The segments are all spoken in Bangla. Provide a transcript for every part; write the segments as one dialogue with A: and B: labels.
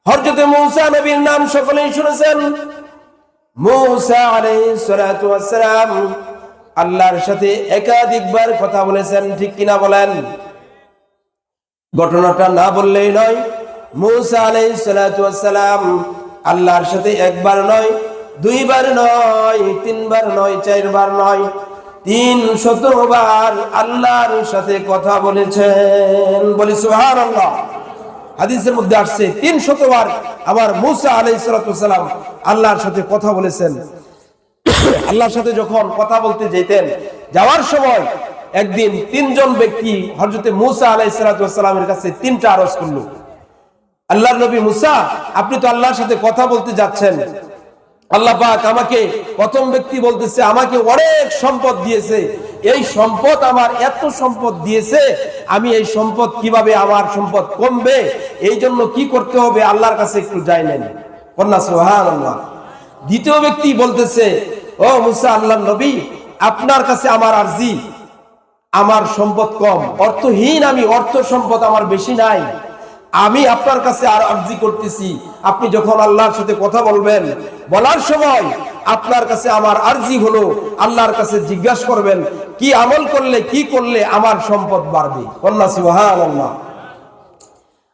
A: হযরত মূসা নবীর নাম সকলেই শুনেছেন। মূসা আলাইহিস সালাতু ওয়াস সালাম আল্লাহর সাথে একাধিকবার কথা বলেছেন, ঠিক কিনা বলেন? ঘটনাটা না বললেই নয়। মূসা আলাইহিস সালাতু ওয়াস সালাম আল্লাহর সাথে একবার নয়, দুইবার নয়, তিনবার নয়, চারবার নয়, ৩০০ বার আল্লাহর সাথে কথা বলেছেন। বলি সুবহানাল্লাহ। হাদিসের মধ্যে আসছে ৩০০ বার আবার মূসা আলাইহিস সালাতু ওয়াস সালাম আল্লাহর সাথে কথা বলেছেন। আল্লাহর সাথে যখন কথা বলতে যেতেন, যাওয়ার সময় একদিন ৩ জন ব্যক্তি হযরত মূসা আলাইহিস সালাতু ওয়াস সালামের কাছে ৩টা আরজ করলো। আল্লাহর নবী মূসা, আপনি তো আল্লাহর সাথে কথা বলতে যাচ্ছেন, আল্লাহ পাক আমাকে, প্রথম ব্যক্তি বলতেছে, আমাকে অনেক সম্পদ দিয়েছে, এই সম্পদ আমার এত সম্পদ দিয়েছে, আমি এই সম্পদ কিভাবে, আমার সম্পদ কমবে, এই জন্য কি করতে হবে আল্লাহর কাছে একটু যাই নেন। কন্যা সুবহানাল্লাহ। দ্বিতীয় ব্যক্তি বলতেছে, ও মূসা, আল্লাহর নবী, আপনার কাছে আমার আরজি, আমার সম্পদ কম, অর্থহীন, আমি অর্থ সম্পদ আমার বেশি নাই, আমি আপনার কাছে আর আরজি করতেছি, আপনি যখন আল্লাহর সাথে কথা বলবেন, বলার সময় আপনার কাছে আমার আরজি হলো, আল্লাহর কাছে জিজ্ঞাসা করবেন কি আমল করলে, কি করলে আমার সম্পদ বাড়বে। কন্যা সুবহানাল্লাহ।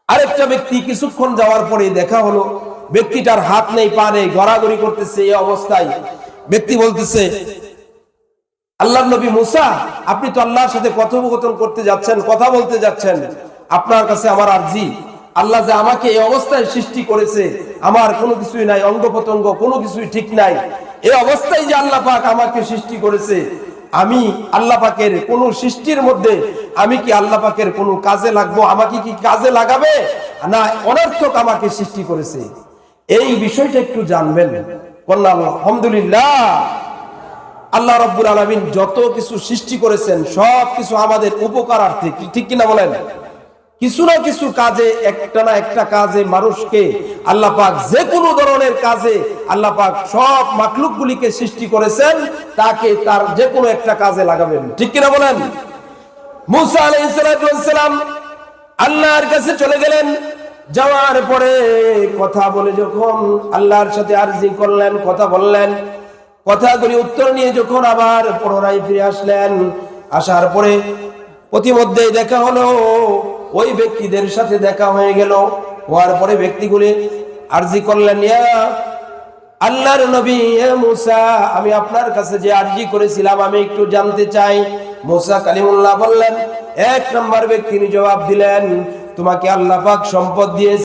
A: আরেকটা ব্যক্তি কিছুক্ষণ যাওয়ার পরে দেখা হলো, ব্যক্তিটার হাত নেই, পা নেই, গড়াগড়ি করতেছে। এই অবস্থায় ব্যক্তি বলতেছে, আল্লাহর নবী মূসা, আপনি তো আল্লাহর সাথে কথোপকথন করতে যাচ্ছেন, কথা বলতে যাচ্ছেন, আপনার কাছে আমার আরজি, আল্লাহ যে আমাকে এই অবস্থায় সৃষ্টি করেছে, আমার কোনো কিছুই নাই, অঙ্গ প্রত্যঙ্গ কোনো কিছুই ঠিক নাই, এই অবস্থায় যে আল্লাহ পাক আমাকে সৃষ্টি করেছে, আমি আল্লাহ পাকের কোন সৃষ্টির মধ্যে আমি কি আল্লাহ পাকের কোন কাজে লাগবো? আমাকে কি কাজে লাগাবে, না অনর্থক আমাকে সৃষ্টি করেছে? এই বিষয়টা একটু জানবেন। আলহামদুলিল্লাহ, আল্লাহ রাব্বুল আলামিন যত কিছু সৃষ্টি করেছেন সব কিছু আমাদের উপকারার্থে, ঠিক কিনা বলেন? কিছু না কিছু কাজে, একটা না একটা কাজে মানুষকে আল্লাহ পাক, যে কোনো ধরনের কাজে আল্লাহ পাক সব মাখলুকগুলিকে সৃষ্টি করেছেন, তাকে তার যে কোনো একটা কাজে লাগাবেন, ঠিক কিনা বলেন? মূসা আলাইহিস সালাম আল্লাহর কাছে চলে গেলেন। যাওয়ার পরে কথা বলে যখন আল্লাহর সাথে আরজি করলেন, কথা বললেন, কথাগুলি উত্তর নিয়ে যখন আবার পুনরায় ফিরে আসলেন, আসার পরে প্রতিমধ্যেই দেখা হলো, ওই ব্যক্তিদের সাথে দেখা হয়ে গেল। হওয়ার পরে ব্যক্তিগুলি আরজি করলেন, ইয়া আল্লাহর নবী, হে মূসা, আমি আপনার কাছে যে আরজি করেছিলাম আমি একটু জানতে চাই। মূসা কালিমুল্লাহ বললেন, ১ নম্বর ব্যক্তি জবাব দিলেন, তোমাকে আল্লাহ পাক সম্পদ দিয়েছে।